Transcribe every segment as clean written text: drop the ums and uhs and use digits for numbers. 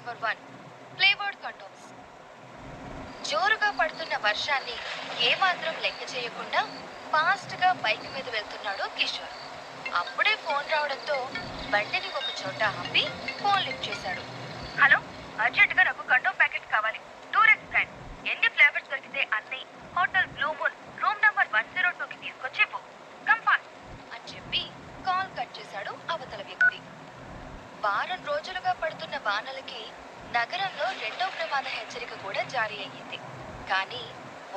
Number 1 flavoured condoms. జోరుగా పడుతున్న వర్షాన్ని ఏమాత్రం లెక్క చేయకుండా ఫాస్ట్ గా బైక్ మీద వెళ్తున్నాడు కిషోర్. అప్పుడే ఫోన్ రావడంతో బండిని ఒక చోట ఆపి ఫోన్ లిఫ్ట్ చేశాడు. హలో, అర్జెంట్ గా నాకు కండోమ్ ప్యాకెట్ కావాలి. టూరిస్ట్ బ్రాండ్, ఎన్ని ఫ్లేవర్స్ దొరికితే అన్ని hotel blue moon room number 102కి తీసుకొచ్చి కంఫాస్ట్ అని చెప్పి కాల్ కట్ చేశాడు అవతల వ్యక్తి. వారం రోజులుగా పడుతున్న వానలకి నగరంలో రెండో ప్రమాద హెచ్చరిక కూడా జారీ అయ్యింది. కానీ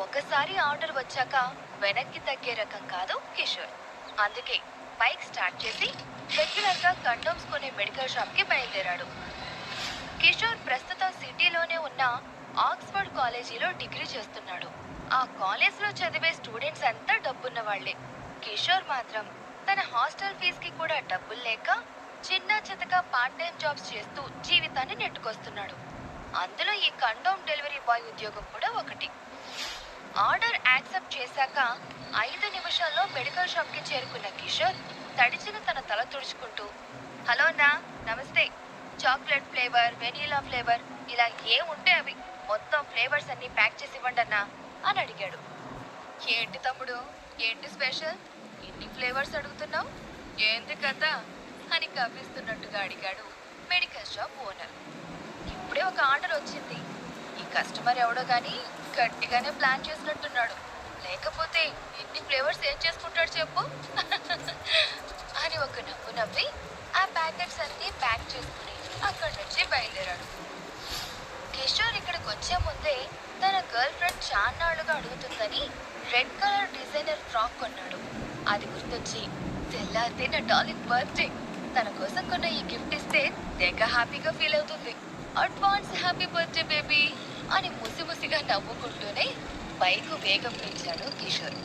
ఒకసారి ఆర్డర్ వచ్చాక వెనక్కి తగ్గే రకం కాదు కిషోర్. అందుకే బైక్ స్టార్ట్ చేసి రెగ్యులర్ గా కండోమ్స్ కొనే మెడికల్ షాప్ కి బయలుదేరాడు. కిషోర్ ప్రస్తుతం సిటీలోనే ఉన్న ఆక్స్ఫర్డ్ కాలేజీలో డిగ్రీ చేస్తున్నాడు. ఆ కాలేజ్ లో చదివే స్టూడెంట్స్ అంతా డబ్బున్న వాళ్లే. కిషోర్ మాత్రం తన హాస్టల్ ఫీజు కి కూడా డబ్బులు లేక చిన్న చితక పార్ట్ టైం జాబ్స్ చేస్తూ జీవితాన్ని నెట్టుకొస్తున్నాడు. అందులో ఈ కండోమ్ డెలివరీ బాయ్ ఉద్యోగం కూడా ఒకటి. ఆర్డర్ యాక్సెప్ట్ చేశాక 5 నిమిషాల్లో మెడికల్ షాప్ కి చేరుకున్న కిషోర్ తడిచిన తన తల తుడుచుకుంటూ, హలో అన్నా, నమస్తే. చాక్లెట్ ఫ్లేవర్, వెనీలా ఫ్లేవర్, ఇలా ఏముంటే అవి మొత్తం ఫ్లేవర్స్ అన్ని ప్యాక్ చేసి ఇవ్వండి అన్నా అని అడిగాడు. ఏంటి తమ్ముడు, ఏంటి స్పెషల్, ఇన్ని ఫ్లేవర్స్ అడుగుతున్నావు, ఏంది కథ అని కవ్విస్తున్నట్టుగా అడిగాడు మెడికల్ షాప్ ఓనర్. ఇప్పుడే ఒక ఆర్డర్ వచ్చింది. ఈ కస్టమర్ ఎవడో గానీ గట్టిగానే ప్లాన్ చేసినట్టున్నాడు. లేకపోతే ఎన్ని ఫ్లేవర్స్ ఏం చేసుకుంటాడు చెప్పు అని ఒక నవ్వు నవ్వి ఆ ప్యాకెట్స్ అన్ని ప్యాక్ చేసుకుని అక్కడి నుంచి బయలుదేరాడు. కిషోర్ ఇక్కడికి వచ్చే ముందే తన గర్ల్ ఫ్రెండ్ చాన్నాళ్లుగా అడుగుతుందని రెడ్ కలర్ డిజైనర్ ఫ్రాక్ కొన్నాడు. అది గుర్తొచ్చి తెల్లారితే నా డార్లింగ్ బర్త్డే, తన కోసం కొన్న ఈ గిఫ్ట్ ఇస్తే తెగ హ్యాపీగా ఫీల్ అవుతుంది. అడ్వాన్స్ హ్యాపీ బర్త్డే బేబీ అని ముసిముసిగా నవ్వుకుంటూనే బైక్ వేగం పెంచాడు కిషోర్.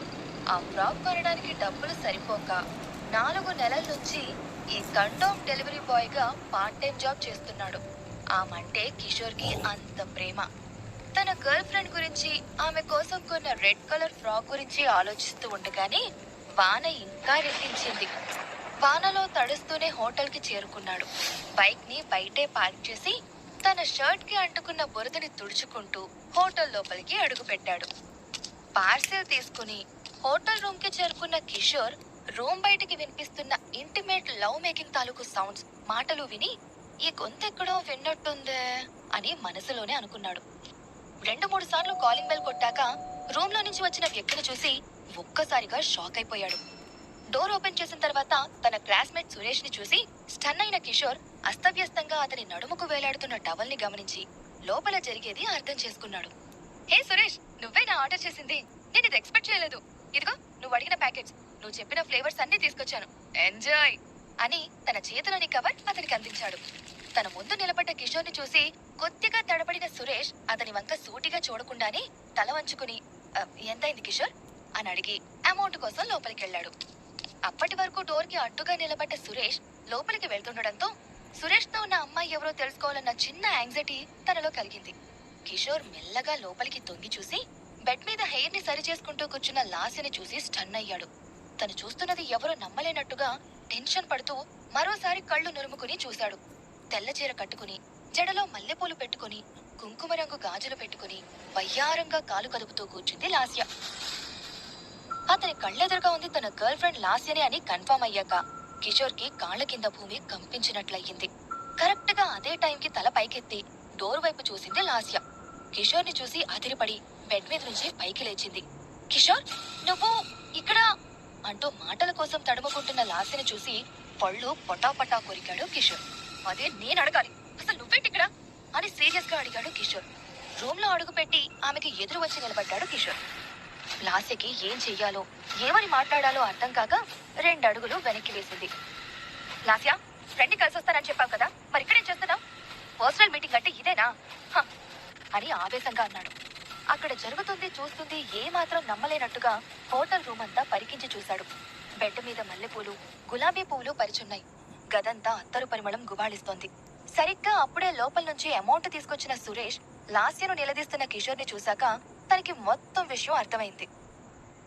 ఆ ఫ్రాక్ కొనడానికి డబ్బులు సరిపోక 4 నెలల నుంచి ఈ కండోమ్ డెలివరీ బాయ్ గా పార్ట్ టైం జాబ్ చేస్తున్నాడు. ఆమంటే కిషోర్ కి అంత ప్రేమ. తన గర్ల్ ఫ్రెండ్ గురించి, ఆమె కోసం కొన్న రెడ్ కలర్ ఫ్రాక్ గురించి ఆలోచిస్తూ ఉండగానే వాన ఇంకా రెట్టించింది. వానలో తడుస్తూనే హోటల్ కి చేరుకున్నాడు. బైక్ ని బయటే పార్క్ చేసి తన షర్ట్ కి అంటుకున్న బురదని తుడుచుకుంటూ హోటల్ లోపలికి అడుగు పెట్టాడు. పార్సెల్ తీసుకుని హోటల్ రూమ్ కి చేరుకున్న కిషోర్ రూమ్ బయటికి వినిపిస్తున్న ఇంటిమేట్ లవ్ మేకింగ్ తాలూకు సౌండ్స్, మాటలు విని ఈ గొంతెక్కడో విన్నట్టుందే అని మనసులోనే అనుకున్నాడు. 2-3 సార్లు కాలింగ్ బెల్ కొట్టాక రూమ్ లో నుంచి వచ్చిన వ్యక్తిని చూసి ఒక్కసారిగా షాక్ అయిపోయాడు. డోర్ ఓపెన్ చేసిన తర్వాత తన క్లాస్మేట్ సురేష్ ని చూసి స్టన్ అయిన కిషోర్ అస్తవ్యస్తంగా అతని నడుముకు వేలాడుతున్న టవల్ ని గమనించి లోపల జరిగేది అర్థం చేసుకున్నాడు. హే సురేష్, నువ్వేనా ఆర్డర్ చేసింది? నేను ఇది ఎక్స్పెక్ట్ చేయలేదు. ఇదిగో నువ్వు అడిగిన ప్యాకెట్స్, నువ్వు చెప్పిన ఫ్లేవర్స్ అన్ని తీసుకొచ్చాను, ఎంజాయ్ అని తన చేతిలోని కవర్ అతనికి అందించాడు. తన ముందు నిలబడ్డ కిషోర్ ని చూసి కొద్దిగా తడబడిన సురేష్ అతని వంక సూటిగా చూడకుండానే తల వంచుకుని ఎంతైంది కిషోర్ అని అడిగి అమౌంట్ కోసం లోపలికి వెళ్ళాడు. అప్పటి వరకు డోర్ కి అడ్డుగా నిలబడ్డ సురేష్ లోపలికి వెళ్తుండడంతో సురేష్ తో ఉన్న అమ్మాయి ఎవరో తెలుసుకోవాలన్న చిన్న యాంగ్జైటీ తనలో కలిగింది. కిషోర్ మెల్లగా లోపలికి తొంగి చూసి బెడ్ మీద హెయిర్ ని సరి చేసుకుంటూ కూర్చున్న లాస్యని చూసి స్టన్ అయ్యాడు. తను చూస్తున్నది ఎవరో నమ్మలేనట్టుగా టెన్షన్ పడుతూ మరోసారి కళ్ళు నురుముకుని చూశాడు. తెల్ల చీర కట్టుకుని, జడలో మల్లెపూలు పెట్టుకుని, కుంకుమ రంగు గాజులు పెట్టుకుని వయ్యారంగా కాలు కదుపుతూ కూర్చుంది లాస్య. అతని కళ్ళెదురుగా ఉంది తన గర్ల్ ఫ్రెండ్ లాస్యనే అని కన్ఫర్మ్ అయ్యాక కిషోర్ కి కాళ్ల కింద భూమి కంపించినట్లయింది. కరెక్ట్ గా అదే టైంకి తల పైకెత్తి డోర్ వైపు చూసింది లాస్య. కిషోర్ ని చూసి అదిరిపడి బెడ్ మీద నుంచి పైకి లేచింది. కిషోర్, నువ్వు ఇక్కడ అంటూ మాటల కోసం తడుముకుంటున్న లాస్యని చూసి పళ్ళు పటాపటా కొరికాడు కిషోర్. అదే నేను అడగాలి, అసలు నువ్వేంటిక్కడ అని సీరియస్ గా అడిగాడు కిషోర్. రూమ్ లో అడుగుపెట్టి ఆమెకి ఎదురు వచ్చి నిలబడ్డాడు కిషోర్. లాస్యకి ఏం చెయ్యాలో, ఏమని మాట్లాడాలో అర్థం కాక 2 అడుగులు వెనక్కి వేసింది. లాస్య, ఫ్రెండ్ కలిసి వస్తానని చెప్పావు కదా, మరి ఇక్కడేం చేస్తున్నావు? పర్సనల్ మీటింగ్ అంటే ఇదేనా అని ఆవేశంగా అన్నాడు. అక్కడ జరుగుతుంది చూస్తుంది ఏమాత్రం నమ్మలేనట్టుగా హోటల్ రూమ్ అంతా పరికించి చూశాడు. బెడ్ మీద మల్లెపూలు, గులాబీ పువ్వులు పరిచున్నాయి. గదంతా అత్తరు పరిమళం గుబాళిస్తోంది. సరిగ్గా అప్పుడే లోపల నుంచి అమౌంట్ తీసుకొచ్చిన సురేష్ లాస్యను నిలదీస్తున్న కిషోర్ ని చూశాక తనకి మొత్తం విషయం అర్థమైంది.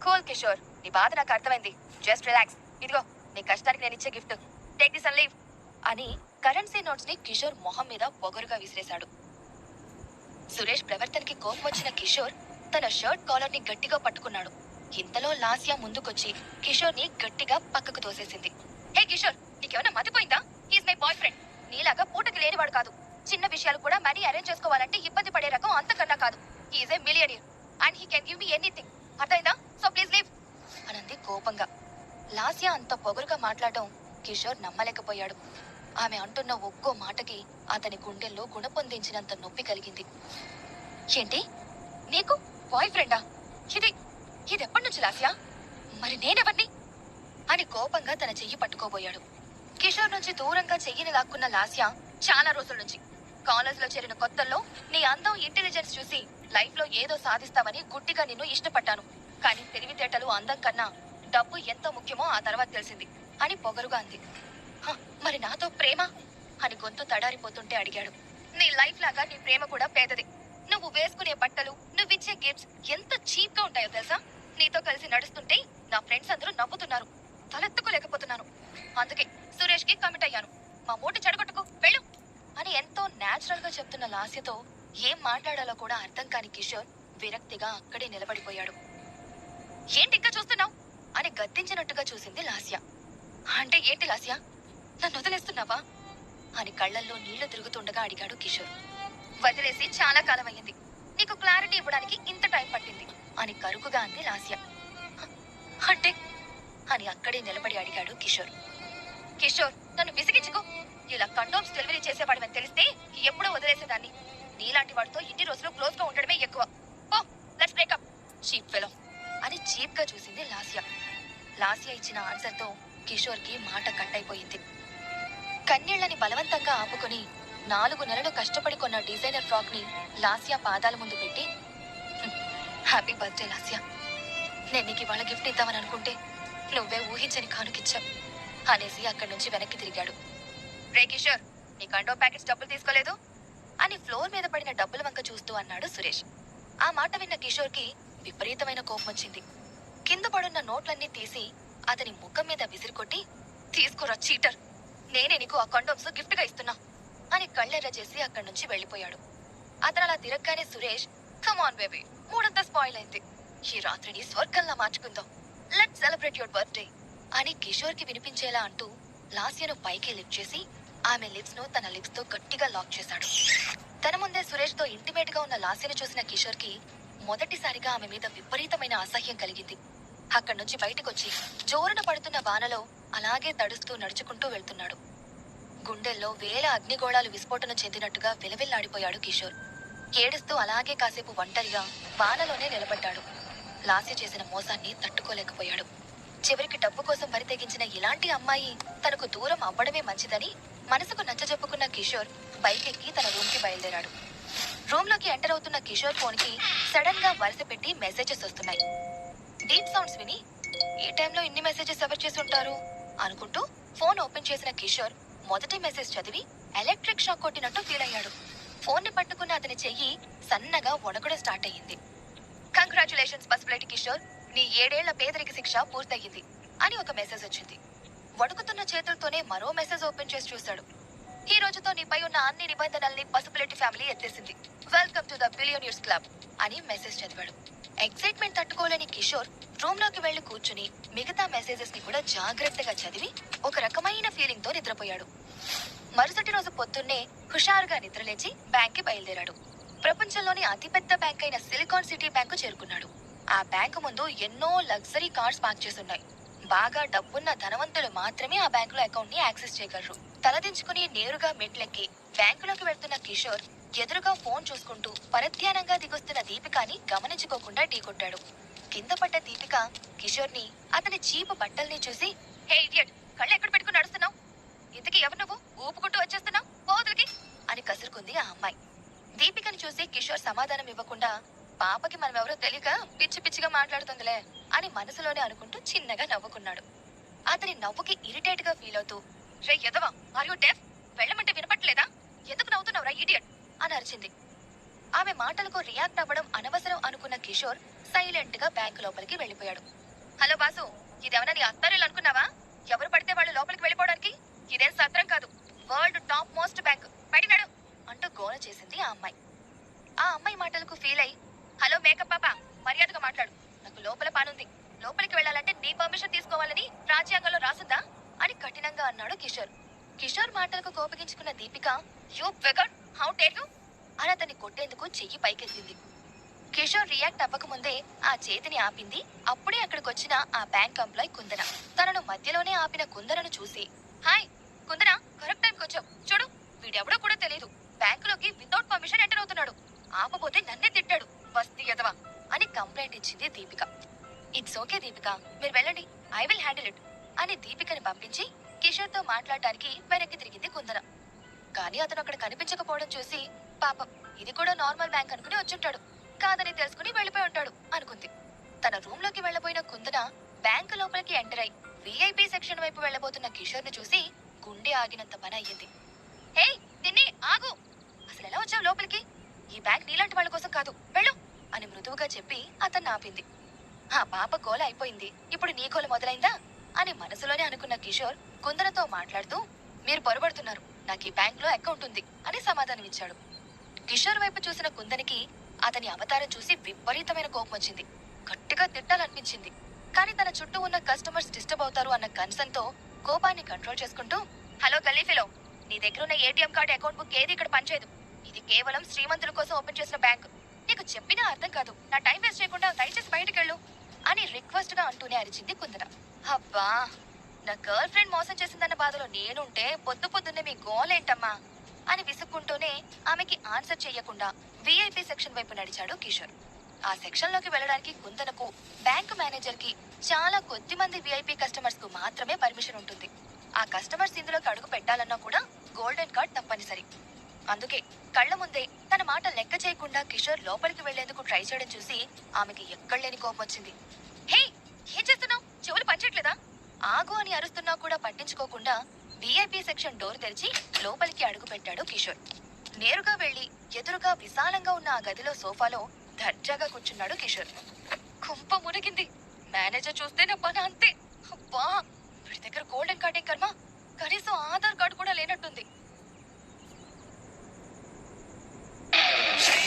కూల్ కిషోర్, నీ బాధ నాకు అర్థమైంది. Just relax. ఇదిగో నీ కష్టానికి నేను ఇచ్చే gift. Take this and leave అని కరెన్సీ నోట్స్ ని కిషోర్ మొహం మీద పొగరుగా విసిరేశాడు. సురేష్ ప్రవర్తనకి కోపం వచ్చిన కిషోర్ తన షర్ట్ కాలర్ ని గట్టిగా పట్టుకున్నాడు. ఇంతలో లాస్యా ముందుకొచ్చి కిషోర్ ని గట్టిగా పక్కకు తోసేసింది. హే కిషోర్, నీకేమైనా మతిపోయిందా? He's my boy friend. నీలాగా పూటకి లేనివాడు కాదు. చిన్న విషయాలు కూడా మనీ అరేంజ్ చేసుకోవాలంటే ఇబ్బంది పడే రకం అంతకన్నా కాదు. He is a millionaire and he can give me anything. అర్థమైందా? సో ప్లీజ్ లీవ్ అనంది కోపంగా. లాస్యా అంత పొగరుగా మాట్లాడడం కిషోర్ నమ్మలేకపోయాడు. ఆమె అంటున్న ఒక్కో మాటకి అతని గుండెల్లో గుణపొందించినంత నొప్పి కలిగింది. ఏంటి, నీకు బాయ్ ఫ్రెండా? ఇదెప్పటి నుంచి లాస్యా? మరి నేనెవర్ని అని కోపంగా తన చెయ్యి పట్టుకోబోయాడు. కిషోర్ నుంచి దూరంగా చెయ్యిని లాక్కున్న లాస్యా, చాలా రోజుల నుంచి కాలేజ్ లో చేరిన కొత్తల్లో నీ అందం, ఇంటెలిజెన్స్ చూసి లైఫ్ లో ఏదో సాధిస్తావని గుడ్డిగా నిన్ను ఇష్టపడ్డాను. కానీ తెలివితేటలు, అందం కన్నా డబ్బు ఎంత ముఖ్యమో ఆ తర్వాత తెలిసింది అని పొగరుగా అంది. మరి నాతో ప్రేమ అని గొంతు తడారిపోతుంటే అడిగాడు. నీ లైఫ్ లాగా నీ ప్రేమ కూడా పేదది. నువ్వు వేసుకునే బట్టలు, నువ్విచ్చే గిఫ్ట్స్ ఎంత చీప్ గా ఉంటాయో తెలుసా? నీతో కలిసి నడుస్తుంటే నా ఫ్రెండ్స్ అందరూ నవ్వుతున్నారు. తలెత్తుకోలేకపోతున్నాను. అందుకే సురేష్ కి కమిట్ అయ్యాను. మా మూట చెడగొట్టుకో, వెళ్ళు అని ఎంతో నేచురల్ గా చెప్తున్న లాస్యతో ఏం మాట్లాడాలో కూడా అర్థం కాని కిషోర్ విరక్తిగా అక్కడే నిలబడిపోయాడు. ఏంటి ఇంకా చూస్తున్నావు అని గద్దించినట్టుగా చూసింది లాస్య. అంటే ఏంటి లాస్య, నన్ను వదిలేస్తున్నావా అని కళ్లల్లో నీళ్లు తిరుగుతుండగా అడిగాడు కిషోర్. వదిలేసి చాలా కాలం అయ్యింది. నీకు క్లారిటీ ఇవ్వడానికి ఇంత టైం పట్టింది అని కరుకుగా అంది లాస్య. అంటే అని అక్కడే నిలబడి అడిగాడు కిషోర్. కిషోర్, నన్ను విసిగించుకో. ఇలా కండోమ్స్ డెలివరీ చేసేవాడివని తెలిస్తే ఎప్పుడో వదిలేసేదాన్ని. నీలాంటి వాడితో ఇన్ని రోజులు క్లోజ్ గా ఉండడమే ఎక్కువ. ఓ లెట్స్ బ్రేకప్ చీప్ ఫెలో అని చీప్ గా చూసింది లాస్య. లాస్య ఇచ్చిన ఆన్సర్ తో కిషోర్ కి మాట కట్ అయిపోయింది. కన్నీళ్లని బలవంతంగా ఆపుకుని 4 నెలలు కష్టపడి కొన్న డిజైనర్ ఫ్రాక్ ని లాస్య పాదాల ముందు పెట్టి, హ్యాపీ బర్త్డే లాస్య, నేను నీకు ఇవాళ గిఫ్ట్ ఇద్దామని అనుకుంటే నువ్వే ఊహించని కానుకిచ్చావు అనేసి అక్కడి నుంచి వెనక్కి తిరిగాడు. రే కిషోర్, నీ కండో ప్యాకెట్స్ డబ్బులు తీసుకోలేదు అని ఫ్లోర్ మీద పడిన డబ్బుల వంక చూస్తూ అన్నాడు సురేష్. ఆ మాట విన్న కిషోర్ కి విపరీతమైన కోపం వచ్చింది. కింద పడున్న నోట్లన్నీ తీసి అతని ముఖం మీద విసిరికొట్టి, తీసుకురా చీటర్, నేనే నీకు ఆ కండోమ్స్ గిఫ్ట్ గా ఇస్తున్నా అని కళ్ళెర్ర చేసి అక్కడి నుంచి వెళ్లిపోయాడు. అతను అలా తిరగగానే సురేష్, కమాన్ బేబీ, మూడంతా స్పాయిల్ అయింది. ఈ రాత్రిని స్వర్గంలా మార్చుకుందాం, లెట్స్ సెలబ్రేట్ యువర్ బర్త్డే అని కిషోర్ కి వినిపించేలా అంటూ లాస్యను పైకి లిఫ్ట్ చేసి ఆమె లిప్స్ ను తన లిప్స్ తో గట్టిగా లాక్ చేశాడు. తన ముందే సురేష్ తో ఇంటిమేట్ గా ఉన్న లాస్యను చూసిన కిషోర్ కి మొదటిసారిగా ఆమె మీద విపరీతమైన అసహ్యం కలిగింది. అక్కడి నుంచి బయటకొచ్చి జోరున పడుతున్న వానలో అలాగే తడుస్తూ నడుచుకుంటూ వెళ్తున్నాడు. గుండెల్లో వేల అగ్నిగోళాలు విస్ఫోటనం చెందినట్టుగా విలవిల్లాడిపోయాడు కిషోర్. ఏడుస్తూ అలాగే కాసేపు ఒంటరిగా వానలోనే నిలబడ్డాడు. లాస్య చేసిన మోసాన్ని తట్టుకోలేకపోయాడు. చివరికి డబ్బు కోసం పరితెగించిన ఇలాంటి అమ్మాయి తనకు దూరం అవ్వడమే మంచిదని మనసుకు నచ్చజెప్పుకున్న కిషోర్ బైకెక్కి తన రూమ్ కి బయలుదేరాడు. రూమ్ లోకి ఎంటర్ అవుతున్న కిషోర్ ఫోన్ కి సడన్ గా వరుస పెట్టి మెసేజెస్ వస్తున్నాయి. డీప్ సౌండ్స్ విని ఈ టైంలో ఇన్ని మెసేజెస్ ఎవరు చేసి ఉంటారు అనుకుంటూ ఫోన్ ఓపెన్ చేసిన కిషోర్ మొదటి మెసేజ్ చదివి ఎలక్ట్రిక్ షాక్ కొట్టినట్టు ఫీల్ అయ్యాడు. ఫోన్ ని పట్టుకున్న అతని చెయ్యి సన్నగా వణకడం స్టార్ట్ అయ్యింది. కంగ్రాచులేషన్స్ పసిపిల్లటి కిషోర్, నీ 7 ఏళ్ల పేదరిక శిక్ష పూర్తయింది అని ఒక మెసేజ్ వచ్చింది. వణుకుతున్న చేతులతోనే మరో మెసేజ్ ఓపెన్ చేసి చూశాడు. ఈ రోజుతో నీపై ఉన్న అన్ని నిబంధనల్ని పసిపిల్లటి ఫ్యామిలీ ఎత్తేసింది. Welcome to the billionaires club అని మెసేజ్ చదివాడు. ఎక్సైట్మెంట్ తట్టుకోలేని కిషోర్ రూమ్ లోకి వెళ్లి కూర్చుని మిగతా మెసేజెస్ ని కూడా జాగ్రత్తగా చదివి ఒక రకమైన ఫీలింగ్ తో నిద్రపోయాడు. మరుసటి రోజు పొద్దున్నే హుషారుగా నిద్రలేచి బ్యాంక్ కి బయలుదేరాడు. ప్రపంచంలోని అతిపెద్ద బ్యాంక్ అయిన సిలికాన్ సిటీ బ్యాంకు చేరుకున్నాడు. ఆ బ్యాంకు ముందు ఎన్నో లగ్జరీ కార్స్ పార్క్ చేసున్నాయి. బాగా డబ్బున్న ధనవంతులు మాత్రమే ఆ బ్యాంకులో అకౌంట్ ని యాక్సెస్ చేయగలరు. తలదించుకుని నేరుగా మెట్లెక్కి బ్యాంకులోకి వెళ్తున్న కిషోర్ ఎదురుగా ఫోన్ చూసుకుంటూ పరధ్యానంగా దిగొస్తున్న దీపికాని గమనించుకోకుండా ఢీకొట్టాడు. కింద పడ్డ దీపిక కిషోర్ ని, అతని చీపు బట్టల్ని చూసి, హే ఇడియట్, కళ్ళు ఎక్కడ పెట్టుకుని నడుస్తున్నావు? ఇంతకీ ఎవరు నువ్వు? ఊపుకుంటూ వచ్చేస్తున్నావు, పోదులకి అని కసురుకుంది ఆ అమ్మాయి. దీపికని చూసి కిషోర్ సమాధానం ఇవ్వకుండా, పాపకి మనమెవరో తెలియక పిచ్చి పిచ్చిగా మాట్లాడుతుందిలే అని మనసులోనే అనుకుంటూ చిన్నగా నవ్వుకున్నాడు. అతని నవ్వుకి ఇరిటేట్ గా ఫీల్ అవుతూ, రే ఎదవా, ఆర్ యు డెఫ్? వెళ్ళమంటే వినపట్లేదా? ఎందుకు నవ్వుతున్నావురా ఇడియట్ అని అరిచింది. ఆమె మాటలకు రియాక్ట్ అవ్వడం అనవసరం అనుకున్న కిషోర్ సైలెంట్ గా బ్యాంకు లోపలికి వెళ్లిపోయాడు. హలో బాసు, ఇదేమన్నా నీ అత్తారిల్లు అనుకున్నావా? ఎవరు పడితే వాళ్ళు లోపలికి వెళ్ళిపోవడానికి? ఇదేం సత్రం కాదు. వరల్డ్ టాప్ మోస్ట్ బ్యాంక్, బయటకు అంటూ గోల చేసింది ఆ అమ్మాయి. ఆ అమ్మాయి మాటలకు ఫీల్ అయి, హలో మేకప్ పాప, మర్యాదగా మాట్లాడు, నాకు లోపల పనుంది, లోపలికి వెళ్ళాలంటే నీ పర్మిషన్ తీసుకోవాలని రాజ్యాంగంలో రాసుందా అని కఠినంగా అన్నాడు కిషోర్. కిషోర్ మాటలకు కోపగించుకున్న Deepika, you vegan, how dare you అని అతన్ని కొట్టేందుకు చెయ్యి పైకెత్తింది. కిషోర్ రియాక్ట్ అవ్వకముందే ఆ చేతిని ఆపింది. అప్పుడే అక్కడికొచ్చిన ఆ బ్యాంక్ ఎంప్లాయ్ కుందన. తనను మధ్యలోనే ఆపిన కుందనను చూసి, హాయ్ కుందన, కరెక్ట్ టైంకి వచ్చావు, చూడు వీడెవడో కూడా తెలియదు, బ్యాంకులోకి వితౌట్ పర్మిషన్ ఎంటర్ అవుతున్నాడు, ఆపపోతే నన్నే తిట్టాడు, బస్తీ ఎదవా అని కంప్లైంట్ ఇచ్చింది దీపిక. ఇట్స్ ఓకే దీపిక, మీరు వెళ్ళండి, ఐ విల్ హ్యాండిల్ ఇట్ అని దీపికని పంపించి కిషోర్ తో మాట్లాడటానికి వెనక్కి తిరిగింది కుందన. కానీ అతను అక్కడ కనిపించకపోవడం చూసి, పాపం ఇది కూడా నార్మల్ బ్యాంక్ అనుకుని వచ్చుంటాడు, కాదని తెలుసుకుని వెళ్ళిపోయి ఉంటాడు అనుకుంది. తన రూమ్ లోకి వెళ్లబోయిన కుందన బ్యాంకు లోపలికి ఎంటర్ అయి విఐపి సెక్షన్ వైపు వెళ్లబోతున్న కిషోర్ ని చూసి గుండె ఆగినంత పని అయ్యింది. హే తిన్ని ఆగు, అసలు ఎలా వచ్చావు లోపలికి, ఈ బ్యాంక్ నీలాంటి వాళ్ళ కోసం కాదు, వెళ్ళు అని మృదువుగా చెప్పి అతన్ని ఆపింది. ఆ పాప గోల అయిపోయింది, ఇప్పుడు నీ గోల మొదలైందా అని మనసులోనే అనుకున్న కిషోర్ కుందనతో మాట్లాడుతూ, మీరు పొరబడుతున్నారు, నాకు ఈ బ్యాంక్ లో అకౌంట్ ఉంది అని సమాధానం ఇచ్చాడు. కిషోర్ వైపు చూసిన కుందనికి అతని అవతారం చూసి విపరీతమైన కోపం వచ్చింది. గట్టిగా తిట్టాలనిపించింది. కానీ తన చుట్టూ ఉన్న కస్టమర్స్ డిస్టర్బ్ అవుతారు అన్న కన్సర్న్ తో కోపాన్ని కంట్రోల్ చేసుకుంటూ, హలో గల్లీఫిలో, నీ దగ్గర ఉన్న ఏటీఎం కార్డు అకౌంట్ బుక్ ఏది ఇక్కడ పనిచేయదు, ఇది కేవలం శ్రీమంతుల కోసం ఓపెన్ చేసిన బ్యాంక్, నీకు చెప్పినా అర్థం కాదు, నా టైం వేస్ట్ చేయకుండా దయచేసి బయటకెళ్ళు అని రిక్వెస్ట్ గా అంటూనే అరిచింది కుందన. అబ్బా, నా గర్ల్ ఫ్రెండ్ మోసం చేసిందన్న బాధలో నేనుంటే పొద్దు పొద్దున్నే మీ గోలేంటమ్మా అని విసుక్కుంటూనే ఆమెకి ఆన్సర్ చెయ్యకుండా విఐపి సెక్షన్ వైపు నడిచాడు కిషోర్. ఆ సెక్షన్ లోకి వెళ్ళడానికి కుందనకు, బ్యాంకు మేనేజర్ కి చాలా కొద్ది మంది విఐపి కస్టమర్స్ కు మాత్రమే పర్మిషన్ ఉంటుంది. ఆ కస్టమర్స్ ఇందులోకి అడుగు పెట్టాలన్నా కూడా గోల్డెన్ కార్డ్ తప్పనిసరి. అందుకే కళ్ల ముందే తన మాట లెక్క చేయకుండా కిషోర్ లోపలికి వెళ్లేందుకు ట్రై చేయడం చూసి ఆమెకి ఎక్కడలేని కోపం వచ్చింది. హే, ఏం చేస్తున్నావు, చెవులు పనిచేయట్లేదా, ఆగు అని అరుస్తున్నా కూడా పట్టించుకోకుండా విఐపి సెక్షన్ డోర్ తెరిచి లోపలికి అడుగు పెట్టాడు కిషోర్. నేరుగా వెళ్లి ఎదురుగా విశాలంగా ఉన్న ఆ గదిలో సోఫాలో దర్జాగా కూర్చున్నాడు కిషోర్. కుంప మునిగింది, మేనేజర్ చూస్తే నా పని అంతే. అబ్బా, వీడి దగ్గర గోల్డెన్ కార్డే కర్మ, కనీసం ఆధార్ కార్డు కూడా లేనట్టుంది.